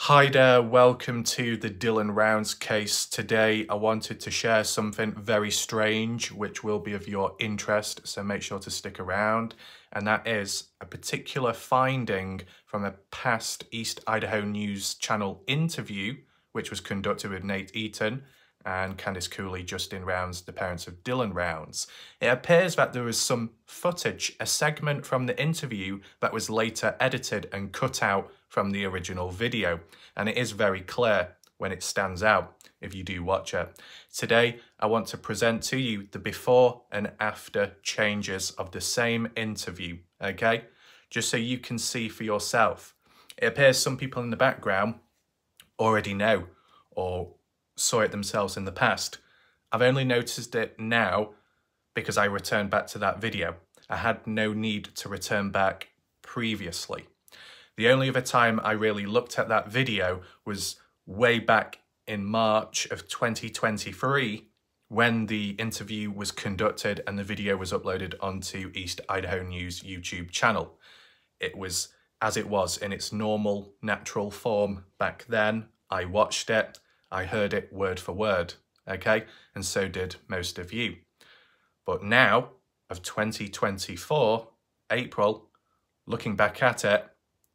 Hi there, welcome to the Dylan Rounds case. Today I wanted to share something very strange which will be of your interest, so make sure to stick around. And that is a particular finding from a past East Idaho News Channel interview which was conducted with Nate Eaton and Candice Cooley, Justin Rounds, the parents of Dylan Rounds. It appears that there was some footage, a segment from the interview that was later edited and cut out from the original video. And it is very clear when it stands out if you do watch it. Today, I want to present to you the before and after changes of the same interview, okay? Just so you can see for yourself. It appears some people in the background already know or saw it themselves in the past. I've only noticed it now because I returned back to that video. I had no need to return back previously. The only other time I really looked at that video was way back in March of 2023 when the interview was conducted and the video was uploaded onto East Idaho News YouTube channel. It was as it was in its normal, natural form back then. I watched it. I heard it word for word, okay? And so did most of you. But now, of 2024, April, looking back at it,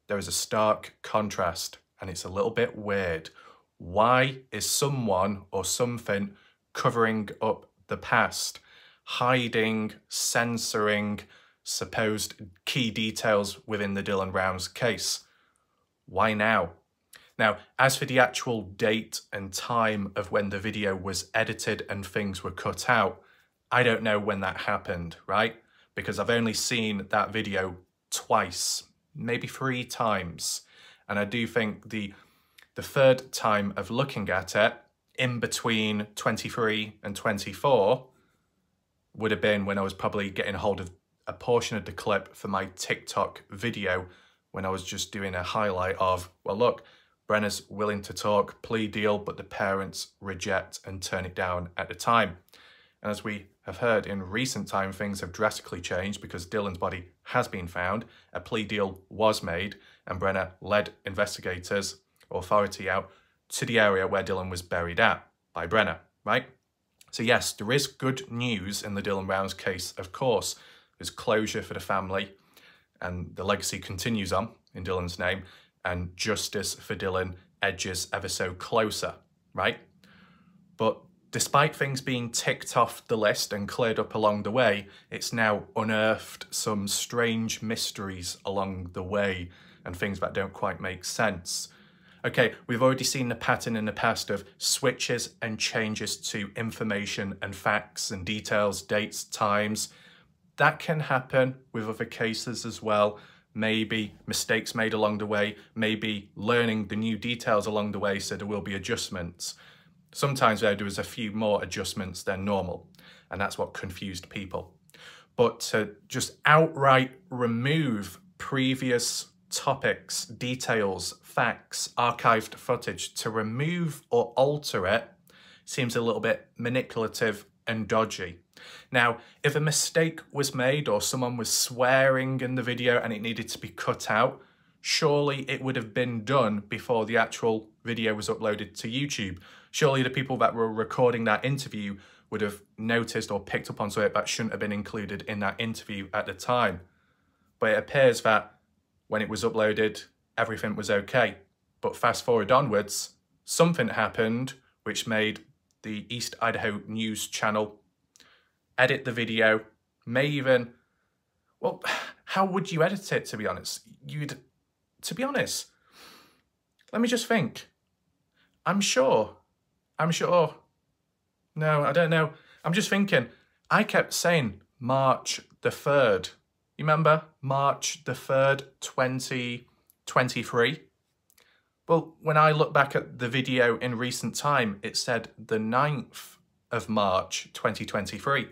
there is a stark contrast and it's a little bit weird. Why is someone or something covering up the past, hiding, censoring supposed key details within the Dylan Rounds case? Why now? Now, as for the actual date and time of when the video was edited and things were cut out, I don't know when that happened, right? Because I've only seen that video twice, maybe 3 times. And I do think the third time of looking at it, in between 23 and 24, would have been when I was probably getting hold of a portion of the clip for my TikTok video when I was just doing a highlight of, well, look, Brenna's willing to talk, plea deal, but the parents reject and turn it down at the time. And as we have heard in recent time, things have drastically changed because Dylan's body has been found, a plea deal was made, and Brenna led investigators, authority out to the area where Dylan was buried at by Brenna, right? So yes, there is good news in the Dylan Rounds case, of course. There's closure for the family and the legacy continues on in Dylan's name, and justice for Dylan edges ever so closer, right? But despite things being ticked off the list and cleared up along the way, it's now unearthed some strange mysteries along the way and things that don't quite make sense. Okay, we've already seen the pattern in the past of switches and changes to information and facts and details, dates, times. That can happen with other cases as well. Maybe mistakes made along the way, maybe learning the new details along the way, so there will be adjustments. Sometimes there was a few more adjustments than normal, and that's what confused people. But to just outright remove previous topics, details, facts, archived footage, to remove or alter it seems a little bit manipulative and dodgy. Now, if a mistake was made or someone was swearing in the video and it needed to be cut out, surely it would have been done before the actual video was uploaded to YouTube. Surely the people that were recording that interview would have noticed or picked up on something that shouldn't have been included in that interview at the time. But it appears that when it was uploaded, everything was okay. But fast forward onwards, something happened which made the East Idaho News Channel edit the video, may even, well, how would you edit it, to be honest? To be honest, let me just think. I'm sure. No, I don't know. I'm just thinking. I kept saying March the 3rd. You remember? March the 3rd, 2023. Well, when I look back at the video in recent time, it said the 9th of March, 2023.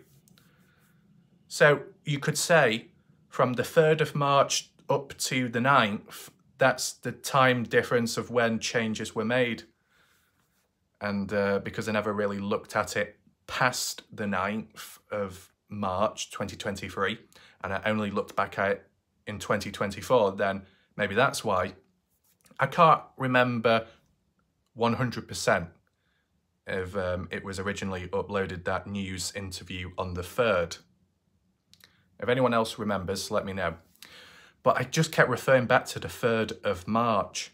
So you could say from the 3rd of March up to the 9th, that's the time difference of when changes were made. And because I never really looked at it past the 9th of March 2023, and I only looked back at it in 2024, then maybe that's why I can't remember 100% if it was originally uploaded, that news interview, on the 3rd. If anyone else remembers, let me know. But I just kept referring back to the 3rd of March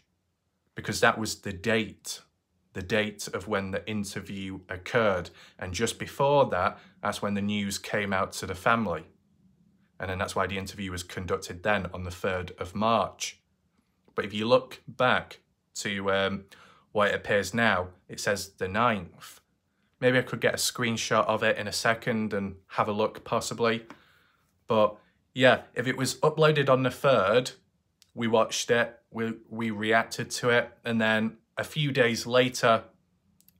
because that was the date of when the interview occurred. And just before that, that's when the news came out to the family. And then that's why the interview was conducted then on the 3rd of March. But if you look back to what it appears now, it says the 9th. Maybe I could get a screenshot of it in a second and have a look possibly. But yeah, if it was uploaded on the 3rd, we watched it, we reacted to it, and then a few days later,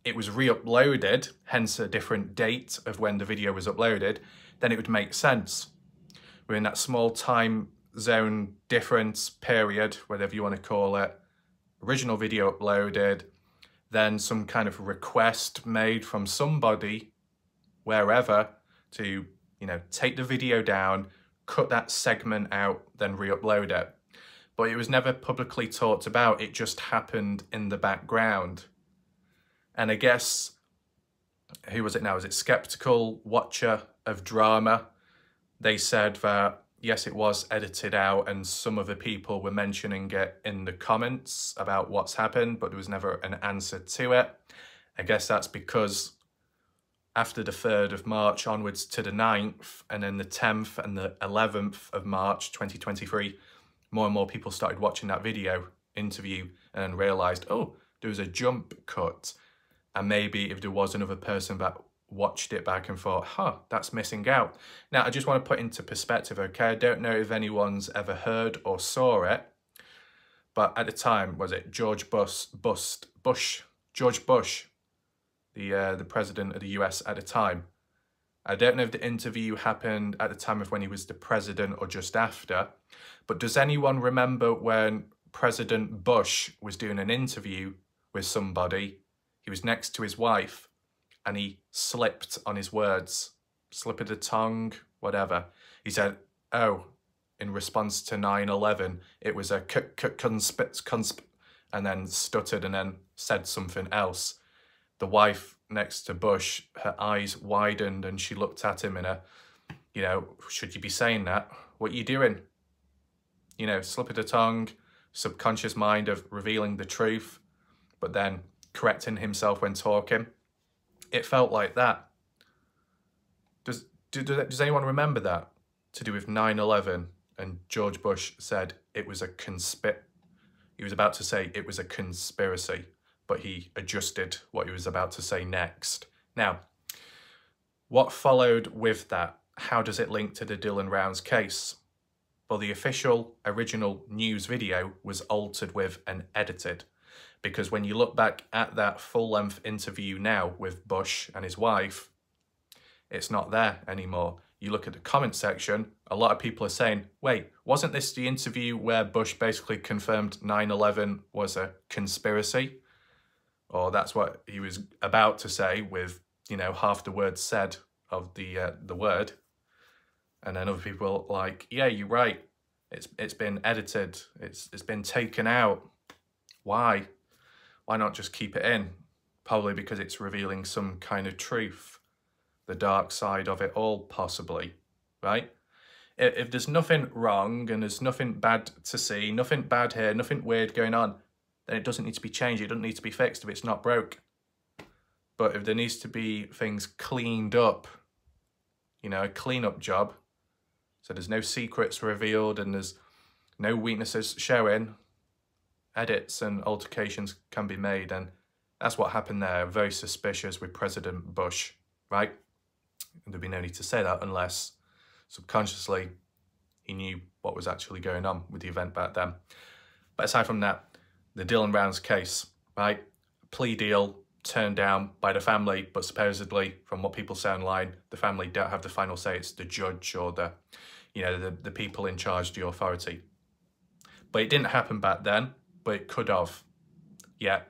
it was re-uploaded, hence a different date of when the video was uploaded, then it would make sense. We're in that small time zone difference period, whatever you want to call it. Original video uploaded, then some kind of request made from somebody, wherever, to, you know, take the video down, cut that segment out, then re-upload it. But it was never publicly talked about, it just happened in the background. And I guess, who was it now? Was it Skeptical Watcher of Drama? They said that, yes, it was edited out and some of the people were mentioning it in the comments about what's happened, but there was never an answer to it. I guess that's because after the 3rd of March onwards to the 9th, and then the 10th and the 11th of March 2023, more and more people started watching that video interview and realised, oh, there was a jump cut. And maybe if there was another person that watched it back and thought, huh, that's missing out. Now, I just want to put into perspective, okay? I don't know if anyone's ever heard or saw it, but at the time, was it George Bush, the president of the US at the time? I don't know if the interview happened at the time of when he was the president or just after, but does anyone remember when President Bush was doing an interview with somebody? He was next to his wife and he slipped on his words, slip of the tongue, whatever. He said, oh, in response to 9/11, it was a consp, and then stuttered and then said something else. The wife next to Bush, her eyes widened and she looked at him in a, you know, should you be saying that? What are you doing? You know, slip of the tongue, subconscious mind of revealing the truth, but then correcting himself when talking. It felt like that. Does anyone remember that? To do with 9/11, and George Bush said it was a he was about to say it was a conspiracy, but he adjusted what he was about to say next. Now, what followed with that? How does it link to the Dylan Rounds case? Well, the official original news video was altered with and edited, because when you look back at that full-length interview now with Bush and his wife, it's not there anymore. You look at the comment section, a lot of people are saying, wait, wasn't this the interview where Bush basically confirmed 9/11 was a conspiracy? Or that's what he was about to say with, you know, half the words said of the word. And then other people are like, yeah, you're right. It's been edited. It's been taken out. Why? Why not just keep it in? Probably because it's revealing some kind of truth. The dark side of it all, possibly, right? If there's nothing wrong and there's nothing bad to see, nothing bad here, nothing weird going on, then it doesn't need to be changed. It doesn't need to be fixed if it's not broke. But if there needs to be things cleaned up, you know, a clean-up job, so there's no secrets revealed and there's no weaknesses showing, edits and altercations can be made. And that's what happened there. Very suspicious with President Bush, right? And there'd be no need to say that unless subconsciously he knew what was actually going on with the event back then. But aside from that, the Dylan Rounds case, right? Plea deal turned down by the family, but supposedly, from what people say online, the family don't have the final say. It's the judge or the, you know, the people in charge, the authority. But it didn't happen back then, but it could have. Yeah,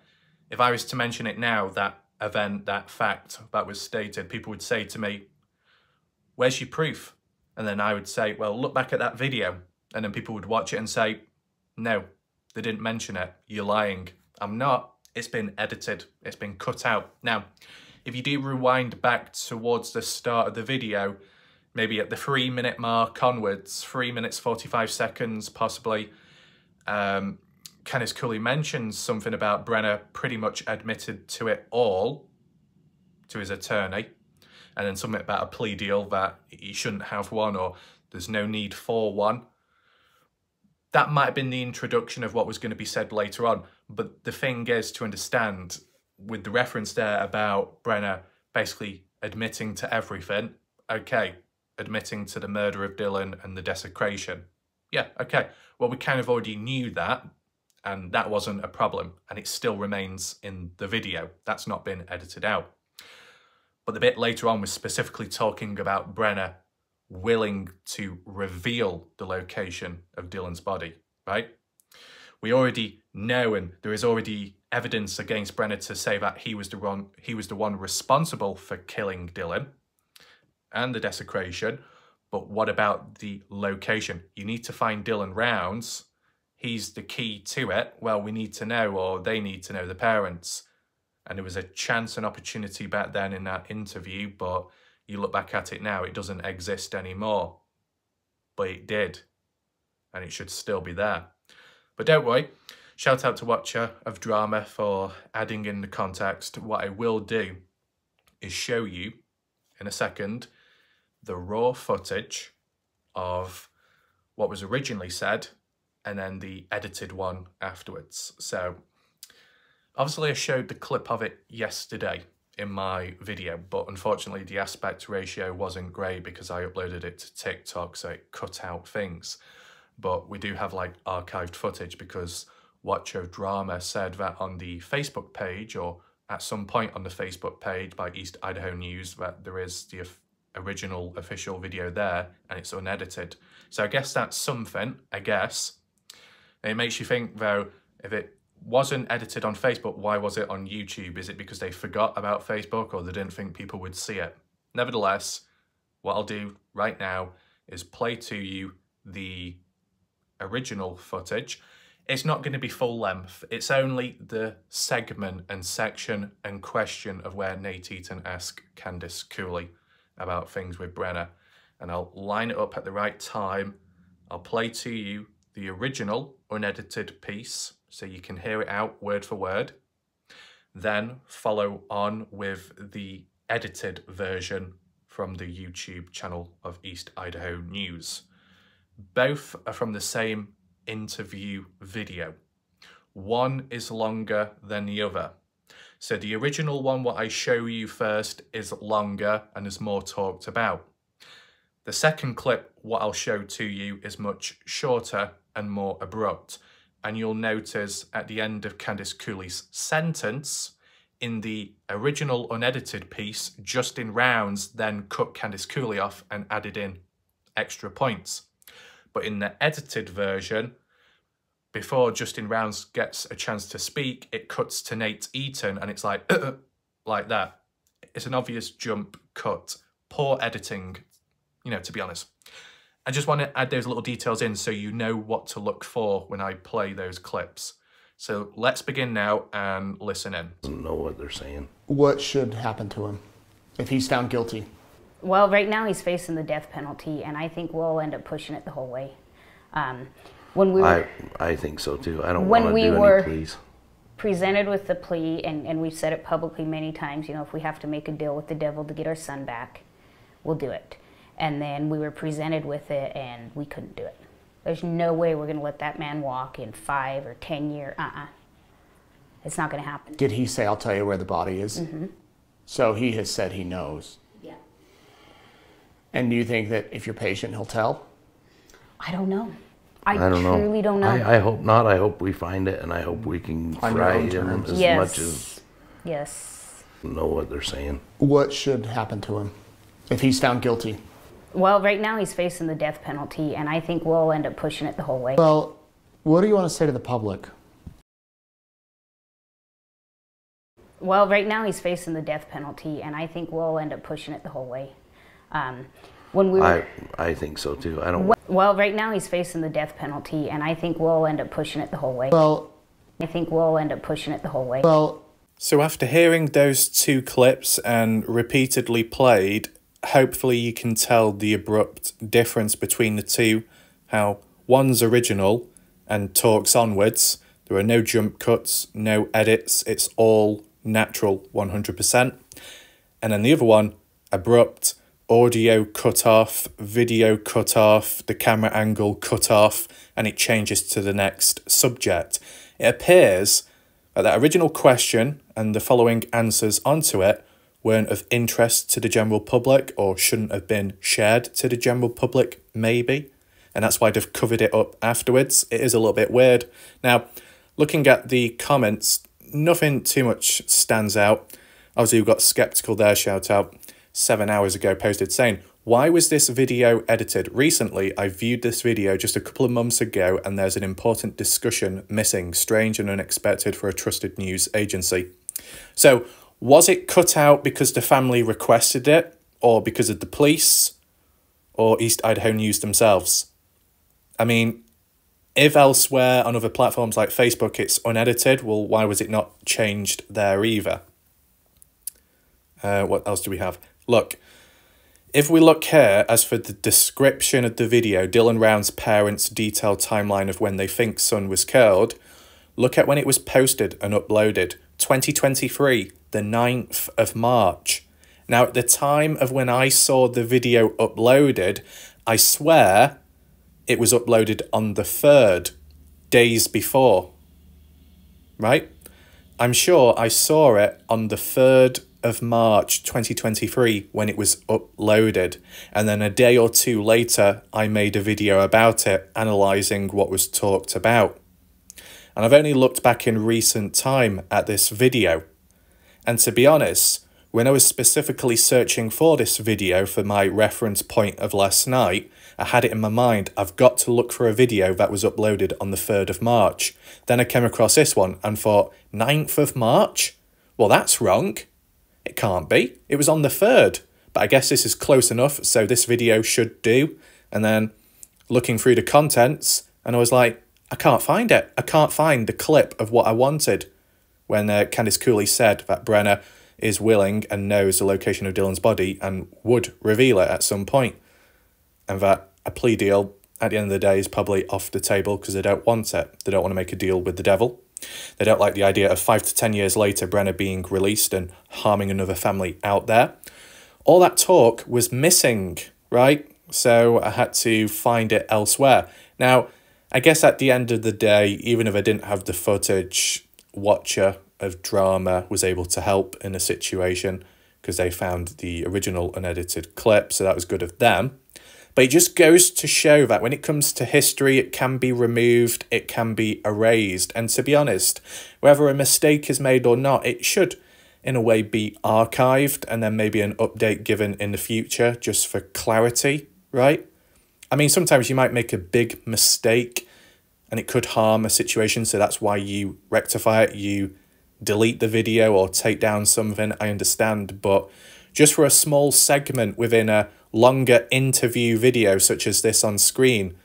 if I was to mention it now, that event, that fact that was stated, people would say to me, where's your proof? And then I would say, well, look back at that video. And then people would watch it and say, no, They didn't mention it. You're lying. I'm not. It's been edited. It's been cut out. Now, if you do rewind back towards the start of the video, maybe at the 3-minute mark onwards, 3 minutes 45 seconds possibly, Kenneth Cooley mentions something about Brenner pretty much admitted to it all to his attorney, and then something about a plea deal that he shouldn't have one or there's no need for one. That might have been the introduction of what was going to be said later on, but the thing is to understand, with the reference there about Brenner basically admitting to everything, okay, admitting to the murder of Dylan and the desecration. Yeah, okay, well, we kind of already knew that, and that wasn't a problem, and it still remains in the video. That's not been edited out. But the bit later on was specifically talking about Brenner willing to reveal the location of Dylan's body, right? We already know, and there is already evidence against Brenner to say that he was the one responsible for killing Dylan and the desecration. But what about the location? You need to find Dylan Rounds. He's the key to it. Well, we need to know, or they need to know, the parents. And there was a chance and opportunity back then in that interview, but you look back at it now, it doesn't exist anymore. But it did. And it should still be there. But don't worry. Shout out to Watcher of Drama for adding in the context. What I will do is show you, in a second, the raw footage of what was originally said and then the edited one afterwards. So obviously I showed the clip of it yesterday in my video, but unfortunately the aspect ratio wasn't great because I uploaded it to TikTok, so it cut out things. But we do have like archived footage because Watcher of Drama said that on the Facebook page, or at some point on the Facebook page by East Idaho News, that there is the original official video there and it's unedited. So I guess that's something, I guess. And it makes you think though, if it wasn't edited on Facebook, why was it on YouTube? Is it because they forgot about Facebook or they didn't think people would see it? Nevertheless, what I'll do right now is play to you the original footage. It's not going to be full length. It's only the segment and section and question of where Nate Eaton asked Candace Cooley about things with Brenner. And I'll line it up at the right time. I'll play to you the original unedited piece so you can hear it out word for word. Then follow on with the edited version from the YouTube channel of East Idaho News. Both are from the same interview video. One is longer than the other. So the original one, what I show you first, is longer and is more talked about. The second clip, what I'll show to you, is much shorter and more abrupt. And you'll notice at the end of Candace Cooley's sentence, in the original unedited piece, Justin Rounds then cut Candace Cooley off and added in extra points. But in the edited version, before Justin Rounds gets a chance to speak, it cuts to Nate Eaton and it's like that. It's an obvious jump cut. Poor editing, you know, to be honest. I just want to add those little details in so you know what to look for when I play those clips. So let's begin now and listen in. Doesn't know what they're saying. What should happen to him if he's found guilty? Well, right now he's facing the death penalty, and I think we'll end up pushing it the whole way. When we were, I think so too. I don't want to do any pleas. Presented with the plea, and we've said it publicly many times, you know, if we have to make a deal with the devil to get our son back, we'll do it. And then we were presented with it, and we couldn't do it. There's no way we're going to let that man walk in 5 or 10 years. It's not going to happen. Did he say, I'll tell you where the body is? Mm-hmm. So he has said he knows. Yeah. And do you think that if you're patient, he'll tell? I don't know. I truly don't know. I hope not. I hope we find it, and I hope we can fry him as much as know what they're saying. What should happen to him if he's found guilty? Well, right now he's facing the death penalty, and I think we'll end up pushing it the whole way. Well, what do you want to say to the public? Well, right now he's facing the death penalty, and I think we'll end up pushing it the whole way. When we were, I think so too. I don't. Well, right now he's facing the death penalty, and I think we'll end up pushing it the whole way. Well, I think we'll end up pushing it the whole way. Well, so after hearing those two clips and repeatedly played, hopefully you can tell the abrupt difference between the two, how one's original and talks onwards. There are no jump cuts, no edits, it's all natural 100%. And then the other one, abrupt, audio cut off, video cut off, the camera angle cut off, and it changes to the next subject. It appears that original question and the following answers onto it weren't of interest to the general public or shouldn't have been shared to the general public, maybe. And that's why they've covered it up afterwards. It is a little bit weird. Now, looking at the comments, nothing too much stands out. Obviously, we've got Skeptical there, shout out, 7 hours ago posted saying, why was this video edited? Recently, I viewed this video just a couple of months ago and there's an important discussion missing. Strange and unexpected for a trusted news agency. So, was it cut out because the family requested it, or because of the police, or East Idaho News themselves? I mean, if elsewhere on other platforms like Facebook it's unedited, well, why was it not changed there either? What else do we have? Look, if we look here, as for the description of the video, Dylan Round's parents' detailed timeline of when they think son was killed, look at when it was posted and uploaded. 2023, the 9th of March. Now, at the time of when I saw the video uploaded, I swear it was uploaded on the 3rd, days before. Right? I'm sure I saw it on the 3rd of March 2023 when it was uploaded, and then a day or two later I made a video about it analysing what was talked about. And I've only looked back in recent time at this video, and to be honest, when I was specifically searching for this video for my reference point of last night, I had it in my mind, I've got to look for a video that was uploaded on the 3rd of March. Then I came across this one and thought, 9th of March? Well, that's wrong. It can't be. It was on the 3rd. But I guess this is close enough, so this video should do. And then looking through the contents, and I was like, I can't find it. I can't find the clip of what I wanted. When Candice Cooley said that Brenna is willing and knows the location of Dylan's body and would reveal it at some point. And that a plea deal, at the end of the day, is probably off the table because they don't want it. They don't want to make a deal with the devil. They don't like the idea of 5 to 10 years later Brenna being released and harming another family out there. All that talk was missing, right? So I had to find it elsewhere. Now, I guess at the end of the day, even if I didn't have the footage, Watcher of Drama was able to help in a situation because they found the original unedited clip, so that was good of them. But it just goes to show that when it comes to history, it can be removed, it can be erased. And to be honest, whether a mistake is made or not, it should, in a way, be archived and then maybe an update given in the future just for clarity, right? I mean, sometimes you might make a big mistake and it could harm a situation, so that's why you rectify it, you delete the video or take down something, I understand. But just for a small segment within a longer interview video such as this on screen,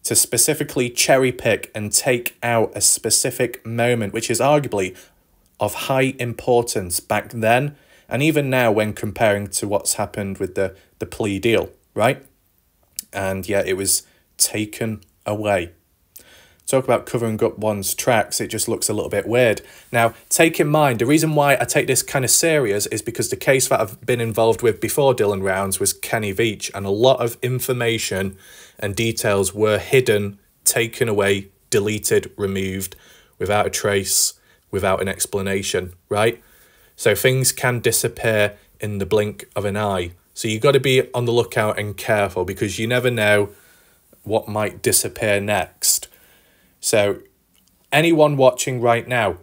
to specifically cherry pick and take out a specific moment which is arguably of high importance back then and even now when comparing to what's happened with the plea deal, right? And yeah, it was taken away. Talk about covering up one's tracks, it just looks a little bit weird. Now, take in mind, the reason why I take this kind of serious is because the case that I've been involved with before Dylan Rounds was Kenny Veach, and a lot of information and details were hidden, taken away, deleted, removed, without a trace, without an explanation, right? So things can disappear in the blink of an eye. So you've got to be on the lookout and careful because you never know what might disappear next. So anyone watching right now,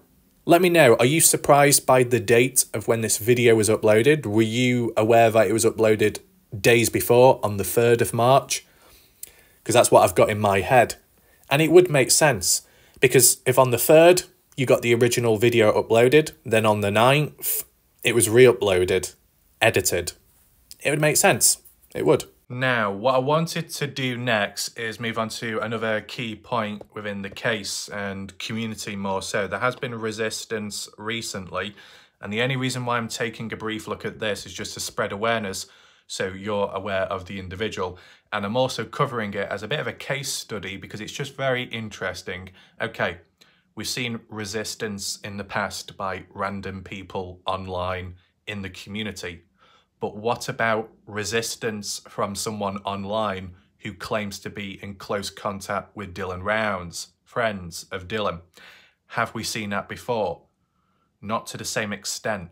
let me know, are you surprised by the date of when this video was uploaded? Were you aware that it was uploaded days before on the 3rd of March? Because that's what I've got in my head. And it would make sense because if on the 3rd you got the original video uploaded, then on the 9th it was re-uploaded, edited. It would make sense. It would. Now, what I wanted to do next is move on to another key point within the case and community more so. There has been resistance recently, and the only reason why I'm taking a brief look at this is just to spread awareness so you're aware of the individual. And I'm also covering it as a bit of a case study because it's just very interesting. Okay, we've seen resistance in the past by random people online in the community. But what about resistance from someone online who claims to be in close contact with Dylan Rounds, friends of Dylan? Have we seen that before? Not to the same extent.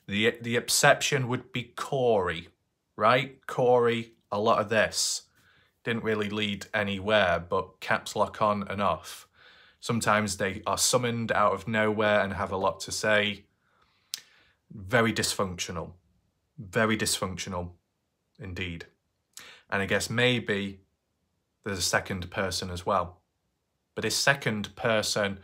The exception would be Corey, right? Corey, a lot of this didn't really lead anywhere, but caps lock on and off. Sometimes they are summoned out of nowhere and have a lot to say. Very dysfunctional. Very dysfunctional indeed. And I guess maybe there's a second person as well. But this second person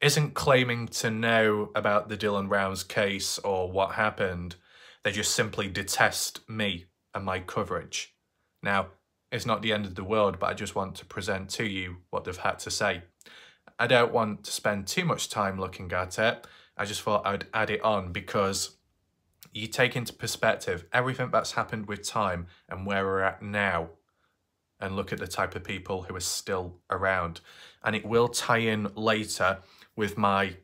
isn't claiming to know about the Dylan Rounds case or what happened. They just simply detest me and my coverage. Now, it's not the end of the world, but I just want to present to you what they've had to say. I don't want to spend too much time looking at it. I just thought I'd add it on because you take into perspective everything that's happened with time and where we're at now, and look at the type of people who are still around. And it will tie in later with my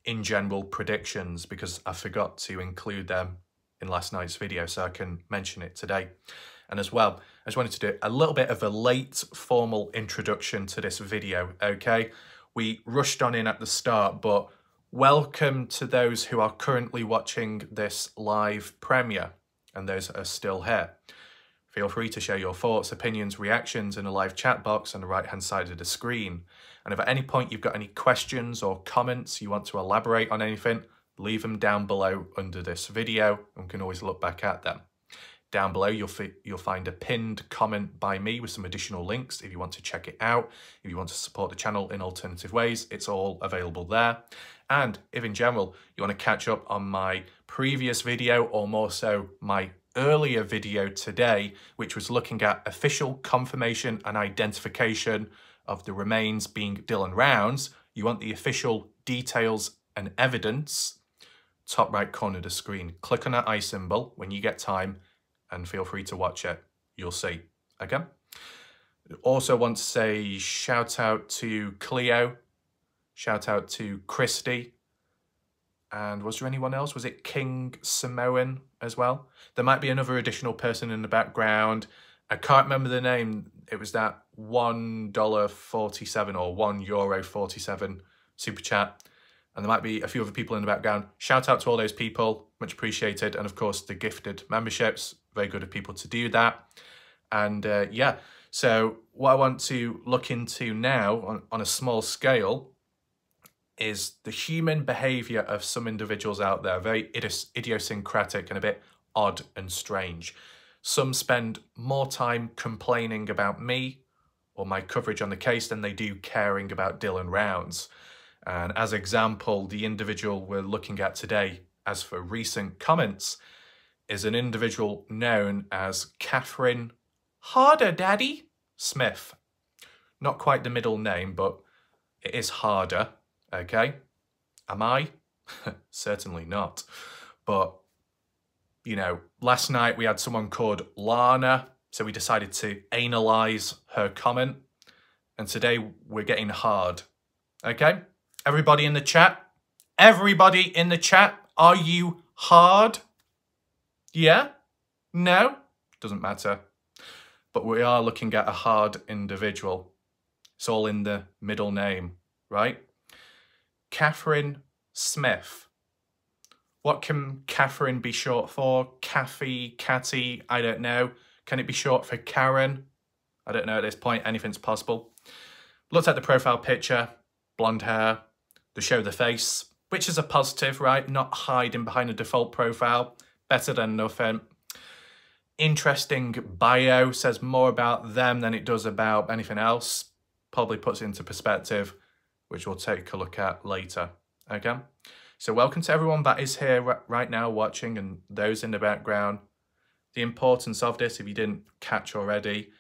in general predictions because I forgot to include them in last night's video, so I can mention it today. And as well, I just wanted to do a little bit of a late formal introduction to this video, okay? We rushed on in at the start, but welcome to those who are currently watching this live premiere and those that are still here. Feel free to share your thoughts, opinions, reactions in the live chat box on the right hand side of the screen. And if at any point you've got any questions or comments, you want to elaborate on anything, leave them down below under this video and we can always look back at them. Down below, you'll find a pinned comment by me with some additional links if you want to check it out. If you want to support the channel in alternative ways, it's all available there. And if in general, you want to catch up on my previous video or more so my earlier video today, which was looking at official confirmation and identification of the remains being Dylan Rounds, you want the official details and evidence, top right corner of the screen. Click on that eye symbol when you get time and feel free to watch it. You'll see. Okay? Also want to say shout out to Cleo, shout out to Christy, and was there anyone else? Was it King Samoan as well? There might be another additional person in the background. I can't remember the name. It was that $1.47 or €1.47 super chat. And there might be a few other people in the background. Shout out to all those people, much appreciated. And of course, the gifted memberships, very good of people to do that. And yeah, so what I want to look into now on a small scale is the human behavior of some individuals out there, very idiosyncratic and a bit odd and strange. Some spend more time complaining about me or my coverage on the case than they do caring about Dylan Rounds. And as example, the individual we're looking at today, as for recent comments, is an individual known as Catherine Harder Daddy Smith. Not quite the middle name, but it is Harder, okay? Am I? Certainly not. But, you know, last night we had someone called Lana, so we decided to analyze her comment. And today we're getting hard, okay? Everybody in the chat, are you hard? Yeah? No? Doesn't matter. But we are looking at a hard individual. It's all in the middle name, right? Catherine Smith. What can Catherine be short for? Kathy, Catty, I don't know. Can it be short for Karen? I don't know at this point. Anything's possible. Looked at the profile picture, blonde hair, the show the face, which is a positive, right? Not hiding behind a default profile. Better than nothing. Interesting bio, says more about them than it does about anything else. Probably puts it into perspective, which we'll take a look at later, okay? So welcome to everyone that is here right now watching and those in the background. The importance of this, if you didn't catch already,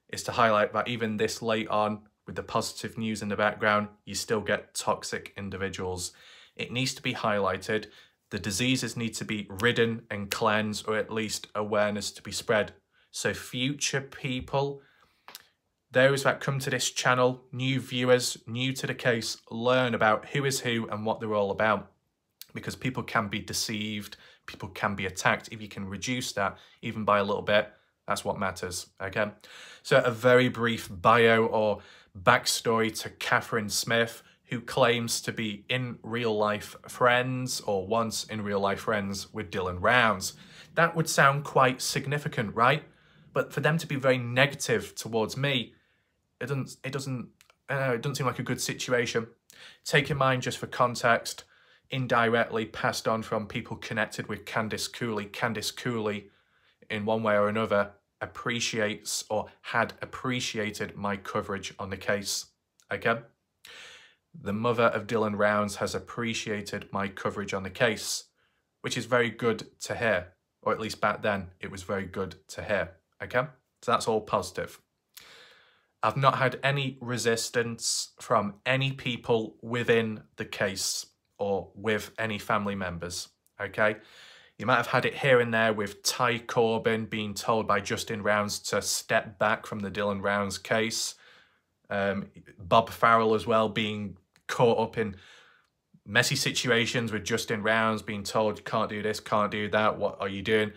is to highlight that even this late on, with the positive news in the background, you still get toxic individuals. It needs to be highlighted. The diseases need to be ridden and cleansed, or at least awareness to be spread. So future people, those that come to this channel, new viewers, new to the case, learn about who is who and what they're all about. Because people can be deceived, people can be attacked. If you can reduce that, even by a little bit, that's what matters, okay? So a very brief bio or backstory to Catherine Smith, who claims to be in real life friends, or once in real life friends, with Dylan Rounds. That would sound quite significant, right? But for them to be very negative towards me, it doesn't seem like a good situation. Take in mind, just for context, indirectly passed on from people connected with Candice Cooley. Candice Cooley, in one way or another, appreciates or had appreciated my coverage on the case. Okay? The mother of Dylan Rounds has appreciated my coverage on the case, which is very good to hear, or at least back then it was very good to hear. Okay? So that's all positive. I've not had any resistance from any people within the case or with any family members, okay? You might have had it here and there with Ty Corbin being told by Justin Rounds to step back from the Dylan Rounds case. Bob Farrell as well being caught up in messy situations with Justin Rounds, being told you can't do this, can't do that, what are you doing?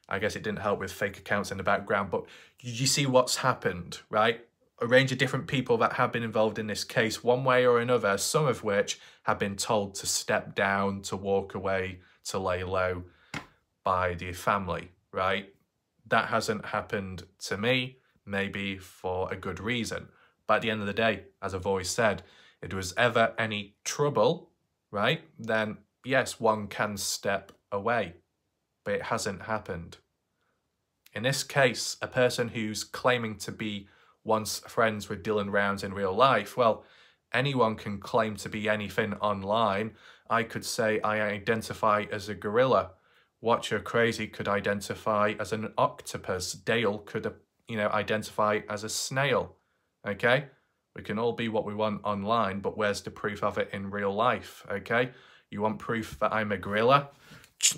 I guess it didn't help with fake accounts in the background, but you see what's happened, right? A range of different people that have been involved in this case one way or another, some of which have been told to step down, to walk away, to lay low by the family, right? That hasn't happened to me, maybe for a good reason. But at the end of the day, as I've always said, if there was ever any trouble, right, then yes, one can step away, but it hasn't happened. In this case, a person who's claiming to be once friends with Dylan Rounds in real life, well, anyone can claim to be anything online. I could say I identify as a gorilla. Watcher Crazy could identify as an octopus. Dale could, identify as a snail. Okay? We can all be what we want online, but where's the proof of it in real life? Okay? You want proof that I'm a gorilla?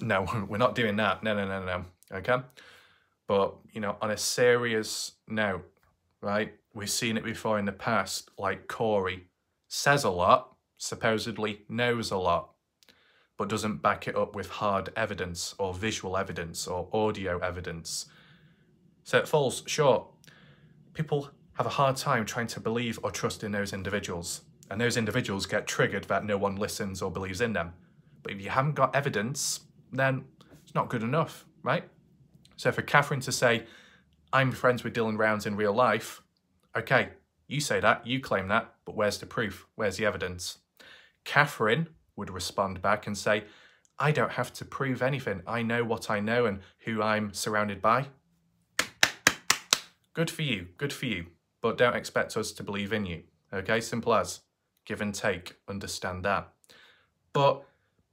No, we're not doing that. No. Okay? But, on a serious note, right? We've seen it before in the past, like Corey. Says a lot, supposedly knows a lot, but doesn't back it up with hard evidence or visual evidence or audio evidence. So it falls short. People have a hard time trying to believe or trust in those individuals. And those individuals get triggered that no one listens or believes in them. But if you haven't got evidence, then it's not good enough, right? So for Catherine to say, I'm friends with Dylan Rounds in real life. Okay, you say that, you claim that, but where's the proof? Where's the evidence? Catherine would respond back and say, I don't have to prove anything. I know what I know and who I'm surrounded by. Good for you, but don't expect us to believe in you. Okay, simple as. Give and take, understand that. But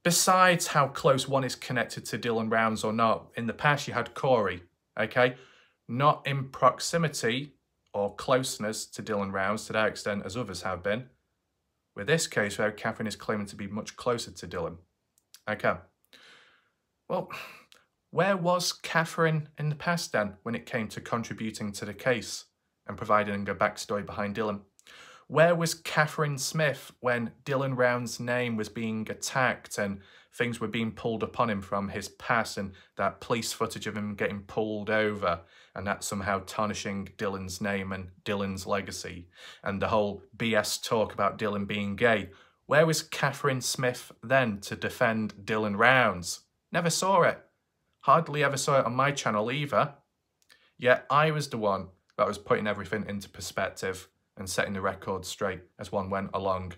besides how close one is connected to Dylan Rounds or not, in the past you had Corey, okay? Not in proximity or closeness to Dylan Rounds to that extent as others have been. With this case, where Catherine is claiming to be much closer to Dylan. Okay. Well, where was Catherine in the past then when it came to contributing to the case and providing a backstory behind Dylan? Where was Catherine Smith when Dylan Rounds' name was being attacked and things were being pulled upon him from his past, and that police footage of him getting pulled over, and that somehow tarnishing Dylan's name and Dylan's legacy, and the whole BS talk about Dylan being gay? Where was Catherine Smith then to defend Dylan Rounds? Never saw it. Hardly ever saw it on my channel either. Yet I was the one that was putting everything into perspective and setting the record straight as one went along,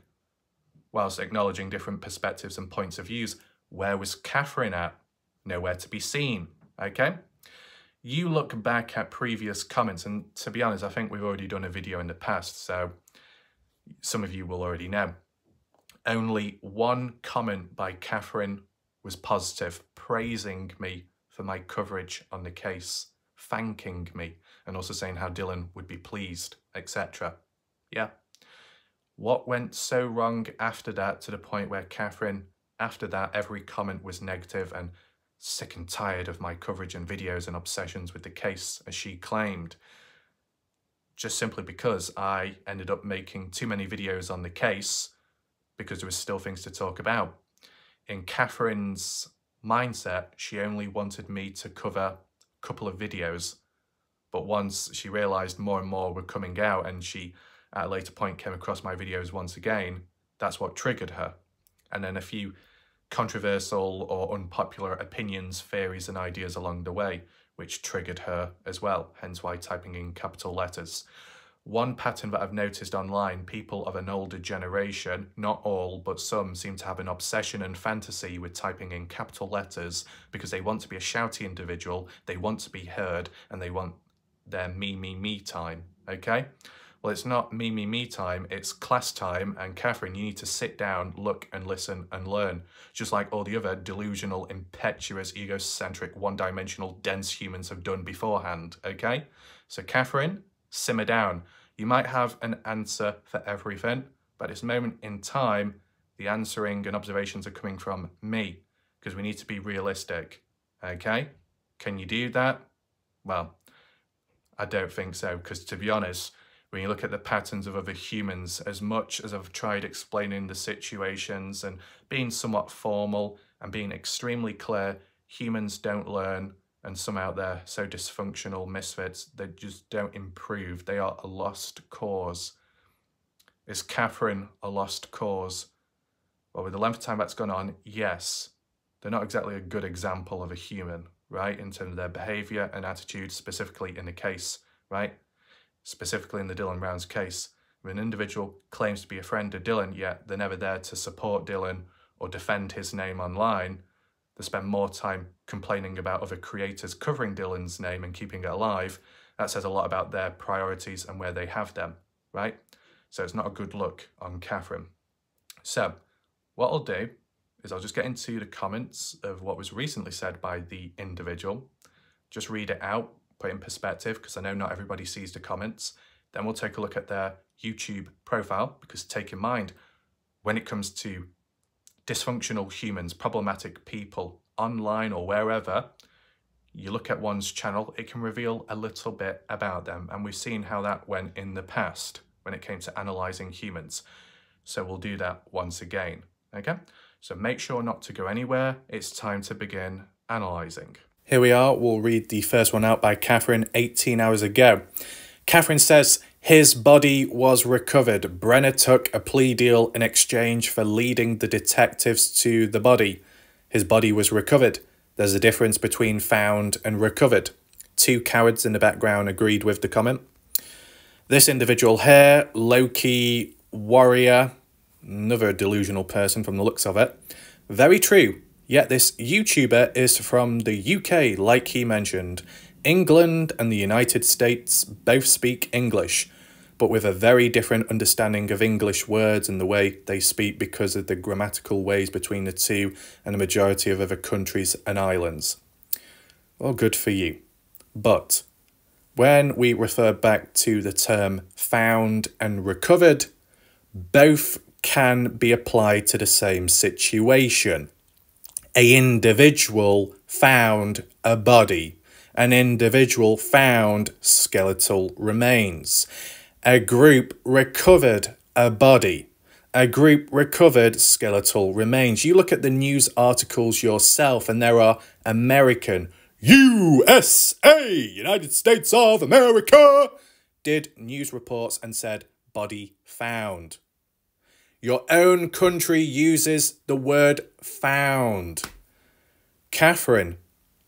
whilst acknowledging different perspectives and points of views. Where was Catherine at? Nowhere to be seen, okay? You look back at previous comments, and to be honest, I think we've already done a video in the past, so some of you will already know. Only one comment by Catherine was positive, praising me for my coverage on the case, thanking me, and also saying how Dylan would be pleased, etc. Yeah. What went so wrong after that to the point where Catherine, after that, every comment was negative and sick and tired of my coverage and videos and obsessions with the case, as she claimed? Just simply because I ended up making too many videos on the case because there was still things to talk about. In Catherine's mindset, she only wanted me to cover a couple of videos, but once she realized more and more were coming out and she at a later point came across my videos once again, that's what triggered her. And then a few controversial or unpopular opinions, theories and ideas along the way, which triggered her as well, hence why typing in capital letters. One pattern that I've noticed online, people of an older generation, not all, but some, seem to have an obsession and fantasy with typing in capital letters because they want to be a shouty individual, they want to be heard, and they want their me time, okay? Well, it's not me time, it's class time, and Catherine, you need to sit down, look and listen and learn, just like all the other delusional, impetuous, egocentric, one-dimensional, dense humans have done beforehand, okay? So Catherine, simmer down. You might have an answer for everything, but at this moment in time, the answering and observations are coming from me, because we need to be realistic, okay? Can you do that? Well, I don't think so, because to be honest, when you look at the patterns of other humans, as much as I've tried explaining the situations and being somewhat formal and being extremely clear, humans don't learn, and some out there, so dysfunctional misfits, they just don't improve. They are a lost cause. Is Catherine a lost cause? Well, with the length of time that's gone on, yes. They're not exactly a good example of a human, right, in terms of their behaviour and attitude, specifically in the case, right? Specifically in the Dylan Rounds case, when an individual claims to be a friend of Dylan, yet they're never there to support Dylan or defend his name online, they spend more time complaining about other creators covering Dylan's name and keeping it alive. That says a lot about their priorities and where they have them, right? So it's not a good look on Catherine. So what I'll do is I'll just get into the comments of what was recently said by the individual, just read it out, put it in perspective, because I know not everybody sees the comments. Then we'll take a look at their YouTube profile, because take in mind, when it comes to dysfunctional humans, problematic people, online or wherever, you look at one's channel, it can reveal a little bit about them. And we've seen how that went in the past when it came to analysing humans. So we'll do that once again, okay? So make sure not to go anywhere. It's time to begin analysing. Here we are, we'll read the first one out by Catherine 18 hours ago. Catherine says, his body was recovered. Brenner took a plea deal in exchange for leading the detectives to the body. His body was recovered. There's a difference between found and recovered. 2 cowards in the background agreed with the comment. This individual here, Loki Warrior, another delusional person from the looks of it. Very true. Yet this YouTuber is from the UK, like he mentioned. England and the United States both speak English, but with a very different understanding of English words and the way they speak because of the grammatical ways between the two and the majority of other countries and islands. Well, good for you. But when we refer back to the term found and recovered, both can be applied to the same situation. An individual found a body. An individual found skeletal remains. A group recovered a body. A group recovered skeletal remains. You look at the news articles yourself and there are American, USA, United States of America, did news reports and said body found. Your own country uses the word found. Catherine,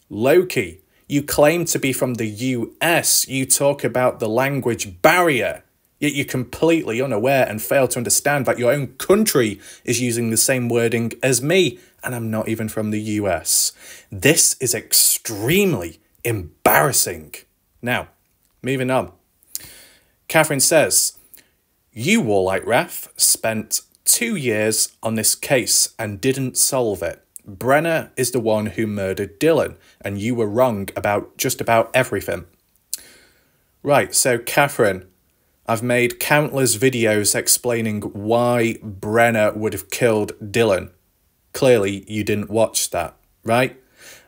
Loki, you claim to be from the US. You talk about the language barrier, yet you're completely unaware and fail to understand that your own country is using the same wording as me, and I'm not even from the US. This is extremely embarrassing. Now, moving on. Catherine says, you, Warlight Ref, spent 2 years on this case and didn't solve it. Brenna is the one who murdered Dylan, and you were wrong about just about everything. Right, so Catherine, I've made countless videos explaining why Brenna would have killed Dylan. Clearly, you didn't watch that, right?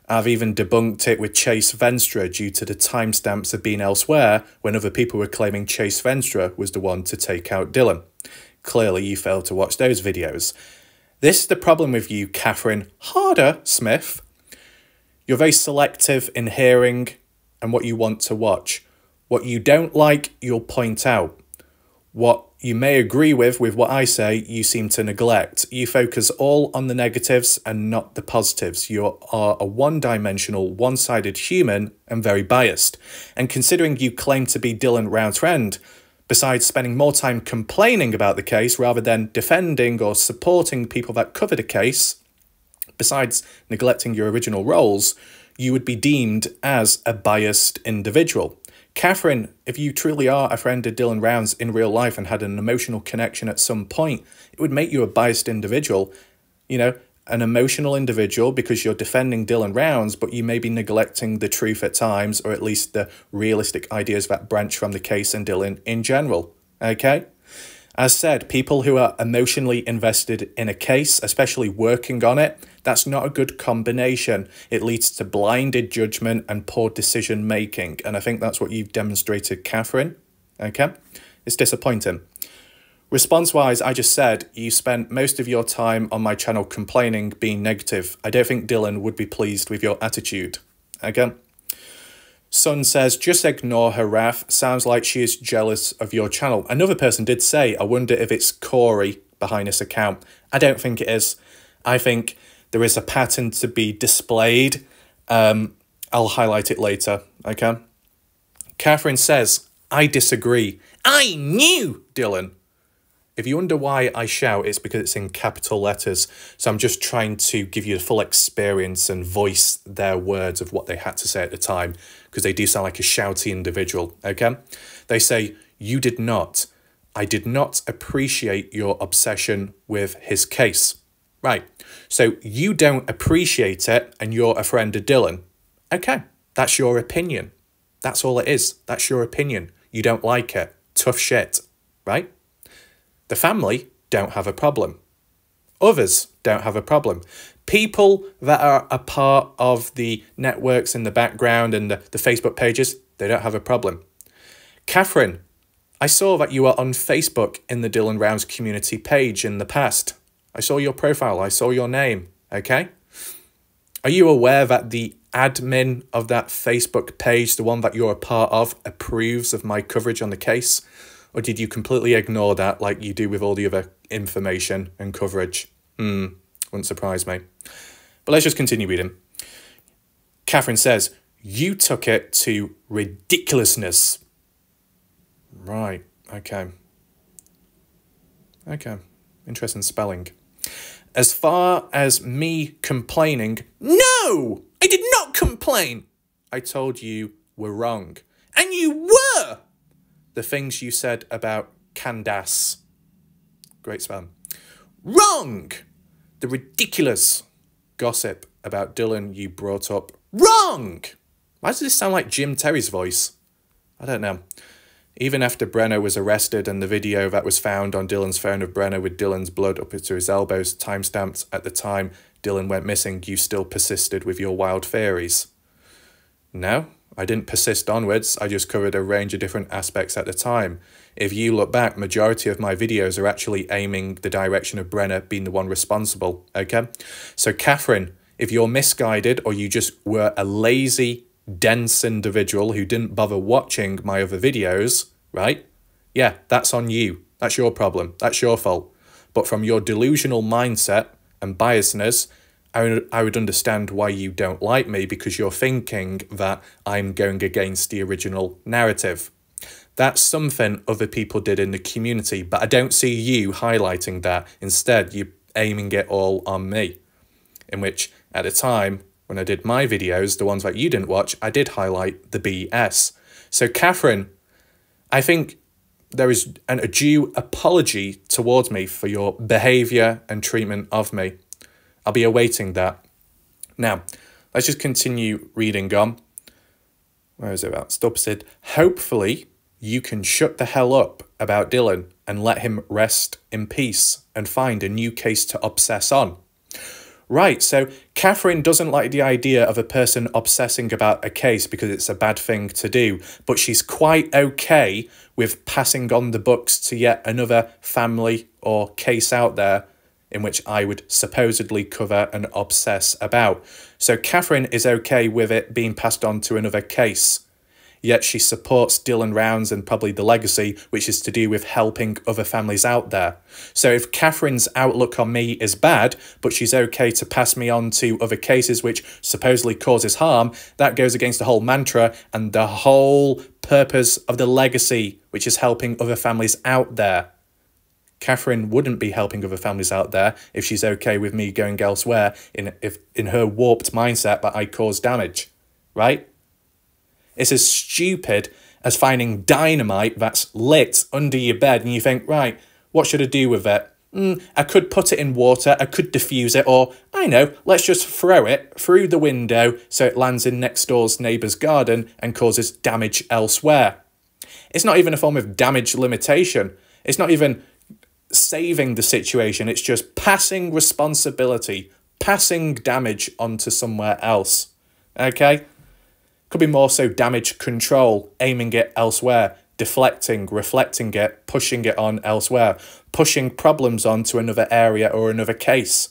I've even debunked it with Chase Venstra due to the timestamps of being elsewhere when other people were claiming Chase Venstra was the one to take out Dylan. Clearly, you failed to watch those videos. This is the problem with you, Catherine Harder Smith. You're very selective in hearing and what you want to watch. What you don't like, you'll point out. What you may agree with what I say, you seem to neglect. You focus all on the negatives and not the positives. You are a one-dimensional, one-sided human and very biased. And considering you claim to be Dylan Round's friend, besides spending more time complaining about the case rather than defending or supporting people that covered a case, besides neglecting your original roles, you would be deemed as a biased individual. Catherine, if you truly are a friend of Dylan Round's in real life and had an emotional connection at some point, it would make you a biased individual. You know, an emotional individual because you're defending Dylan Rounds, but you may be neglecting the truth at times, or at least the realistic ideas that branch from the case and Dylan in general. Okay? As said, people who are emotionally invested in a case, especially working on it, that's not a good combination. It leads to blinded judgment and poor decision making. And I think that's what you've demonstrated, Catherine. Okay? It's disappointing. Response-wise, I just said you spent most of your time on my channel complaining, being negative. I don't think Dylan would be pleased with your attitude. Okay? Sun says, just ignore her wrath. Sounds like she is jealous of your channel. Another person did say, I wonder if it's Corey behind this account. I don't think it is. I think there is a pattern to be displayed. I'll highlight it later, okay? Catherine says, I disagree. I knew Dylan. If you wonder why I shout, it's because it's in capital letters. So I'm just trying to give you the full experience and voice their words of what they had to say at the time, because they do sound like a shouty individual, okay? They say, you did not. I did not appreciate your obsession with his case. Right, so you don't appreciate it and you're a friend of Dylan. Okay, that's your opinion. That's all it is. That's your opinion. You don't like it. Tough shit, right? The family don't have a problem. Others don't have a problem. People that are a part of the networks in the background and the Facebook pages, they don't have a problem. Catherine, I saw that you were on Facebook in the Dylan Rounds community page in the past. I saw your profile. I saw your name, okay? Are you aware that the admin of that Facebook page, the one that you're a part of, approves of my coverage on the case? Or did you completely ignore that like you do with all the other information and coverage? Wouldn't surprise me. But let's just continue reading. Catherine says, you took it to ridiculousness. Right, okay. Okay, interesting spelling. As far as me complaining, no, I did not complain. I told you were wrong. And you were! The things you said about Candace. Great spelling. Wrong! The ridiculous gossip about Dylan you brought up. Wrong! Why does this sound like Jim Terry's voice? I don't know. Even after Brenna was arrested and the video that was found on Dylan's phone of Brenna with Dylan's blood up to his elbows timestamped at the time Dylan went missing, you still persisted with your wild theories. No, I didn't persist onwards. I just covered a range of different aspects at the time. If you look back, majority of my videos are actually aiming the direction of Brenna being the one responsible, okay? So Catherine, if you're misguided or you just were a lazy, dense individual who didn't bother watching my other videos, right? Yeah, that's on you. That's your problem. That's your fault. But from your delusional mindset and biasness, I would understand why you don't like me, because you're thinking that I'm going against the original narrative. That's something other people did in the community, but I don't see you highlighting that. Instead, you're aiming it all on me. In which, at the time, when I did my videos, the ones that you didn't watch, I did highlight the BS. So, Catherine, I think there is a due apology towards me for your behaviour and treatment of me. I'll be awaiting that. Now, let's just continue reading on. Where is it about? Stubbs. Hopefully, you can shut the hell up about Dylan and let him rest in peace and find a new case to obsess on. Right, so Catherine doesn't like the idea of a person obsessing about a case because it's a bad thing to do, but she's quite okay with passing on the books to yet another family or case out there in which I would supposedly cover and obsess about. So Catherine is okay with it being passed on to another case. Yet she supports Dylan Rounds and probably the legacy, which is to do with helping other families out there. So if Catherine's outlook on me is bad, but she's okay to pass me on to other cases which supposedly causes harm, that goes against the whole mantra and the whole purpose of the legacy, which is helping other families out there. Catherine wouldn't be helping other families out there if she's okay with me going elsewhere in her warped mindset that I cause damage, right? It's as stupid as finding dynamite that's lit under your bed and you think, right, what should I do with it? I could put it in water, I could diffuse it, or, I know, let's just throw it through the window so it lands in next door's neighbour's garden and causes damage elsewhere. It's not even a form of damage limitation. It's not even saving the situation. It's just passing responsibility, passing damage onto somewhere else. Okay? Could be more so damage control, aiming it elsewhere, deflecting, reflecting it, pushing it on elsewhere, pushing problems on to another area or another case.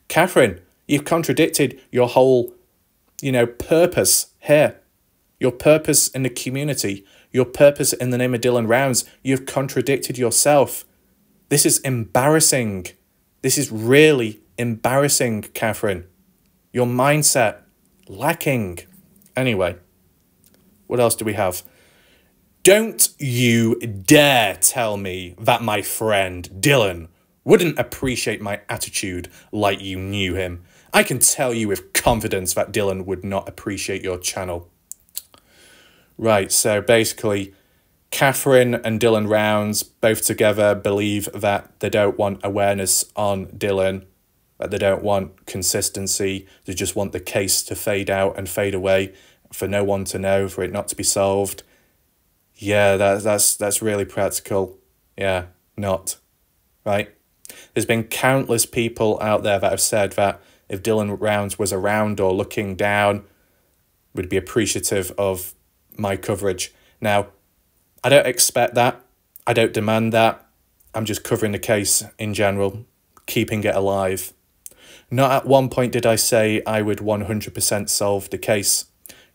Catherine, you've contradicted your whole, purpose here. Your purpose in the community, your purpose in the name of Dylan Rounds. You've contradicted yourself. This is embarrassing. This is really embarrassing, Catherine. Your mindset, lacking. Anyway, what else do we have? Don't you dare tell me that my friend Dylan wouldn't appreciate my attitude like you knew him. I can tell you with confidence that Dylan would not appreciate your channel. Right, so basically, Catherine and Dylan Rounds both together believe that they don't want awareness on Dylan, that they don't want consistency, they just want the case to fade out and fade away, for no one to know, for it not to be solved. Yeah, that's really practical. Yeah, not. Right? There's been countless people out there that have said that if Dylan Rounds was around or looking down, would be appreciative of my coverage. Now, I don't expect that. I don't demand that. I'm just covering the case in general, keeping it alive. Not at one point did I say I would 100% solve the case.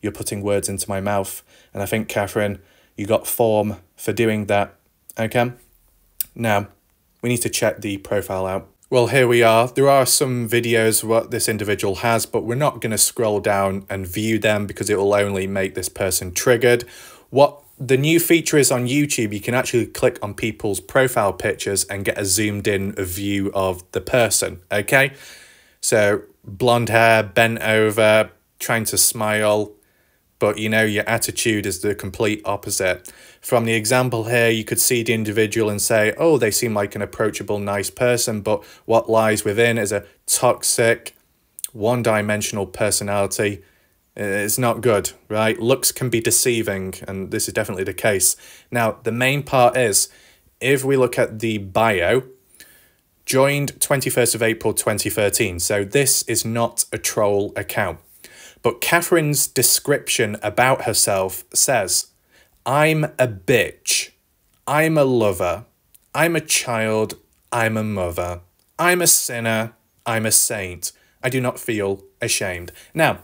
You're putting words into my mouth. And I think, Catherine, you got form for doing that. Okay? Now, we need to check the profile out. Well, here we are. There are some videos what this individual has, but we're not going to scroll down and view them because it will only make this person triggered. What the new feature is on YouTube, you can actually click on people's profile pictures and get a zoomed in view of the person, okay? So, blonde hair, bent over, trying to smile, but your attitude is the complete opposite. From the example here, you could see the individual and say, oh, they seem like an approachable, nice person, but what lies within is a toxic, one-dimensional personality. It's not good, right? Looks can be deceiving, and this is definitely the case. Now, the main part is, if we look at the bio, joined 21st of April 2013, so this is not a troll account. But Catherine's description about herself says, I'm a bitch, I'm a lover, I'm a child, I'm a mother, I'm a sinner, I'm a saint, I do not feel ashamed. Now,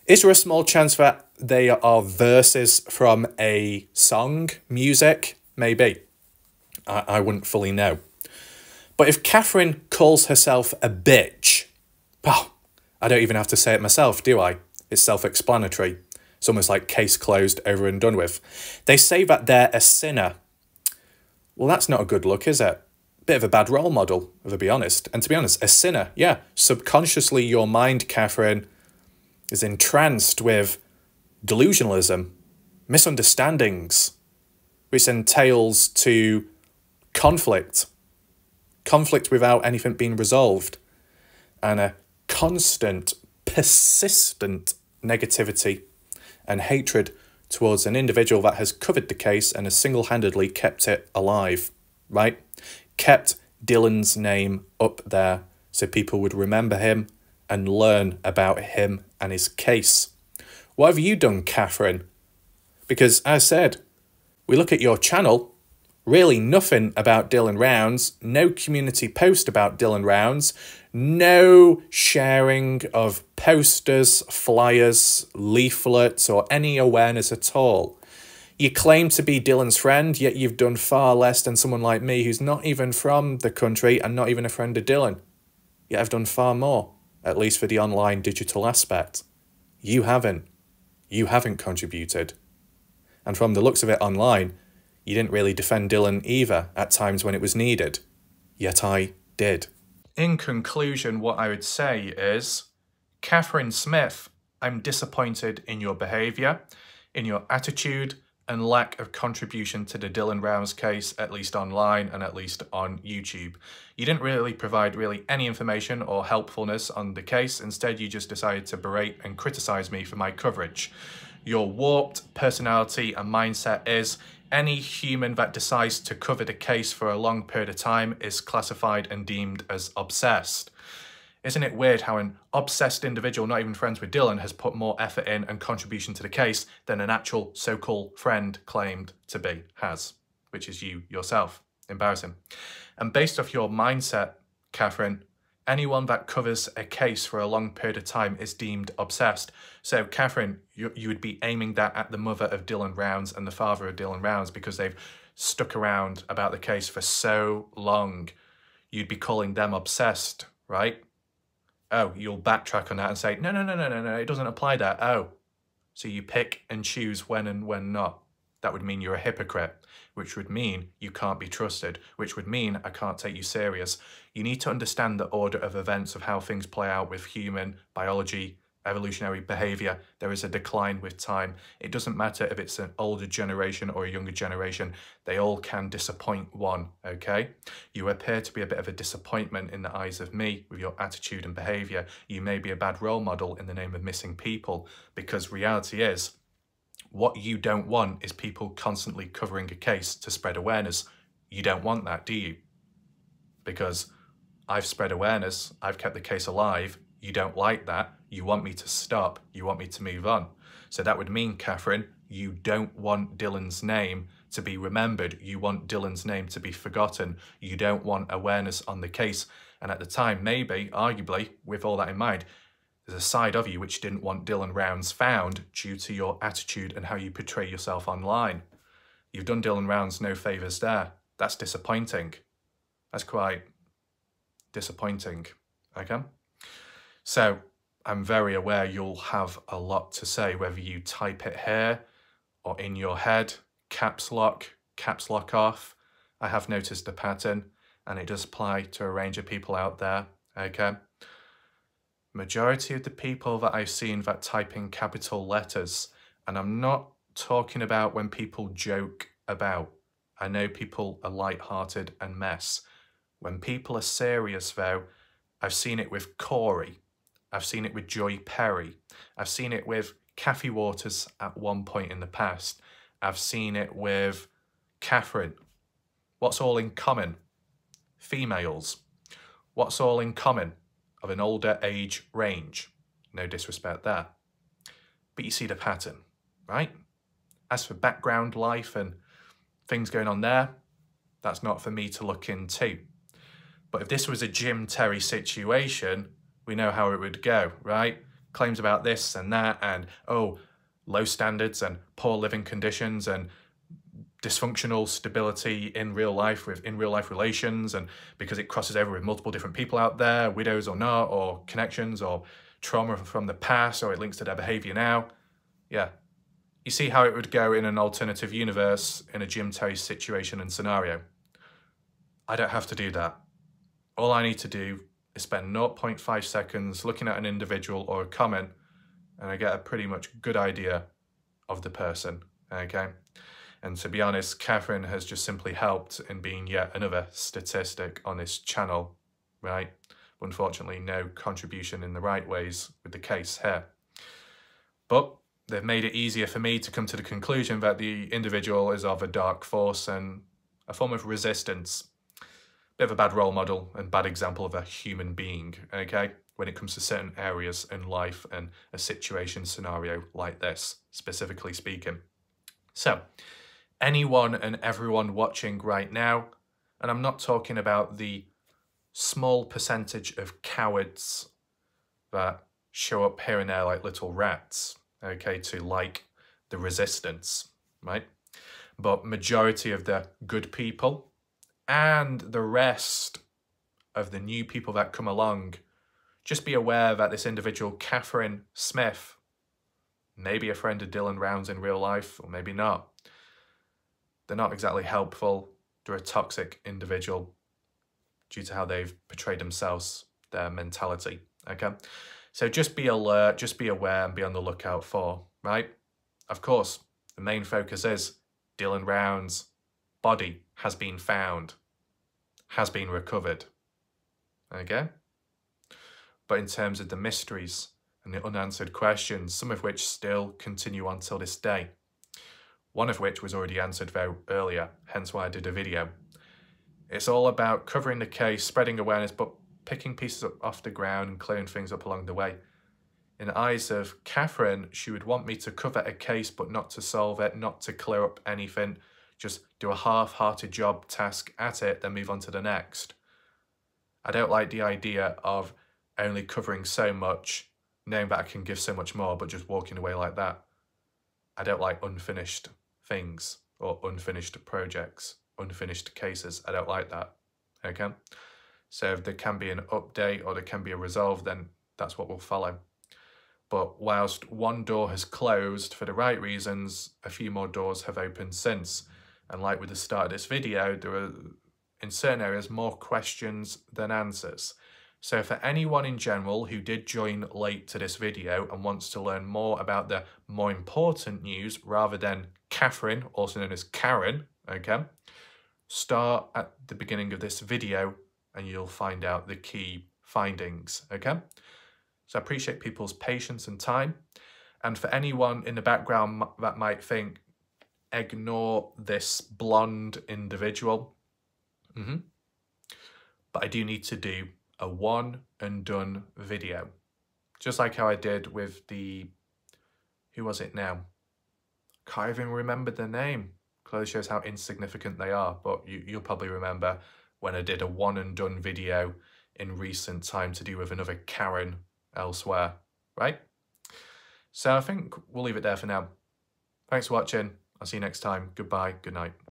is there a small chance that they are verses from a song, music? Maybe. I wouldn't fully know. But if Catherine calls herself a bitch, well, I don't even have to say it myself, do I? It's self-explanatory. It's almost like case closed, over and done with. They say that they're a sinner. Well, that's not a good look, is it? Bit of a bad role model, if I be honest. And to be honest, a sinner, yeah. Subconsciously, your mind, Catherine, is entranced with delusionalism, misunderstandings, which entails to conflict without anything being resolved, and a constant persistent negativity and hatred towards an individual that has covered the case and has single-handedly kept it alive, right? Kept Dylan's name up there so people would remember him and learn about him and his case. What have you done, Catherine? Because, as I said, we look at your channel, really nothing about Dylan Rounds, no community post about Dylan Rounds, no sharing of posters, flyers, leaflets, or any awareness at all. You claim to be Dylan's friend, yet you've done far less than someone like me who's not even from the country and not even a friend of Dylan. Yet I've done far more, at least for the online digital aspect. You haven't. You haven't contributed. And from the looks of it online, you didn't really defend Dylan either at times when it was needed. Yet I did. In conclusion, what I would say is, Catherine Smith, I'm disappointed in your behaviour, in your attitude, and lack of contribution to the Dylan Rounds case, at least online and at least on YouTube. You didn't really provide any information or helpfulness on the case. Instead, you just decided to berate and criticise me for my coverage. Your warped personality and mindset is any human that decides to cover the case for a long period of time is classified and deemed as obsessed. Isn't it weird how an obsessed individual, not even friends with Dylan, has put more effort in and contribution to the case than an actual so-called friend claimed to be has, which is you yourself. Embarrassing. And based off your mindset, Catherine, anyone that covers a case for a long period of time is deemed obsessed. So, Catherine, you would be aiming that at the mother of Dylan Rounds and the father of Dylan Rounds because they've stuck around about the case for so long. You'd be calling them obsessed, right? Oh, you'll backtrack on that and say, no, it doesn't apply there. Oh, so you pick and choose when and when not. That would mean you're a hypocrite, which would mean you can't be trusted, which would mean I can't take you serious. You need to understand the order of events of how things play out with human biology, evolutionary behavior. There is a decline with time. It doesn't matter if it's an older generation or a younger generation. They all can disappoint one, okay? You appear to be a bit of a disappointment in the eyes of me with your attitude and behavior. You may be a bad role model in the name of missing people, because reality is, what you don't want is people constantly covering a case to spread awareness. You don't want that, do you? Because I've spread awareness, I've kept the case alive. You don't like that. You want me to stop. You want me to move on. So that would mean, Catherine, you don't want Dylan's name to be remembered. You want Dylan's name to be forgotten. You don't want awareness on the case. And at the time, maybe, arguably, with all that in mind, there's a side of you which didn't want Dylan Rounds found due to your attitude and how you portray yourself online. You've done Dylan Rounds no favours there. That's disappointing. That's quite disappointing, okay? So I'm very aware you'll have a lot to say, whether you type it here or in your head, caps lock off. I have noticed a pattern, and it does apply to a range of people out there, okay? Majority of the people that I've seen that type in capital letters, and I'm not talking about when people joke about. I know people are light-hearted and mess. When people are serious, though, I've seen it with Corey. I've seen it with Joy Perry. I've seen it with Kathy Waters at one point in the past. I've seen it with Catherine. What's all in common? Females. What's all in common? Of an older age range. No disrespect there. But you see the pattern, right? As for background life and things going on there, that's not for me to look into. But if this was a Jim Terry situation, we know how it would go, right? Claims about this and that and, oh, low standards and poor living conditions and dysfunctional stability in real life with in real life relations, and because it crosses over with multiple different people out there, widows or not, or connections or trauma from the past, or it links to their behavior now. Yeah. You see how it would go in an alternative universe in a Jim Terry situation and scenario. I don't have to do that. All I need to do is spend 0.5 seconds looking at an individual or a comment, and I get a pretty much good idea of the person, okay? And to be honest, Catherine has just simply helped in being yet another statistic on this channel, right? But unfortunately, no contribution in the right ways with the case here. But they've made it easier for me to come to the conclusion that the individual is of a dark force and a form of resistance. Bit of a bad role model and bad example of a human being, okay, when it comes to certain areas in life and a situation scenario like this, specifically speaking. So, anyone and everyone watching right now, and I'm not talking about the small percentage of cowards that show up here and there like little rats, okay, to like the resistance, right? But majority of the good people and the rest of the new people that come along, just be aware that this individual, Catherine Smith, may be a friend of Dylan Rounds in real life, or maybe not. They're not exactly helpful. They're a toxic individual due to how they've portrayed themselves, their mentality, okay? So just be alert, just be aware and be on the lookout for, right? Of course, the main focus is Dylan Rounds' body has been found, has been recovered, okay? But in terms of the mysteries and the unanswered questions, some of which still continue on till this day, one of which was already answered very earlier, hence why I did a video. It's all about covering the case, spreading awareness, but picking pieces up off the ground and clearing things up along the way. In the eyes of Catherine, she would want me to cover a case, but not to solve it, not to clear up anything, just do a half-hearted job task at it, then move on to the next. I don't like the idea of only covering so much, knowing that I can give so much more, but just walking away like that. I don't like unfinished things or unfinished projects, unfinished cases. I don't like that, okay? So if there can be an update or there can be a resolve, then that's what will follow. But whilst one door has closed for the right reasons, a few more doors have opened since. And like with the start of this video, there are, in certain areas, more questions than answers. So for anyone in general who did join late to this video and wants to learn more about the more important news rather than Catherine, also known as Karen, okay, start at the beginning of this video and you'll find out the key findings, okay? So I appreciate people's patience and time. And for anyone in the background that might think, ignore this blonde individual. But I do need to do a one and done video. Just like how I did with the, who was it now? Can't even remember the name. Clearly shows how insignificant they are, but you'll probably remember when I did a one and done video in recent time to do with another Karen elsewhere, right? So I think we'll leave it there for now. Thanks for watching. I'll see you next time. Goodbye. Good night.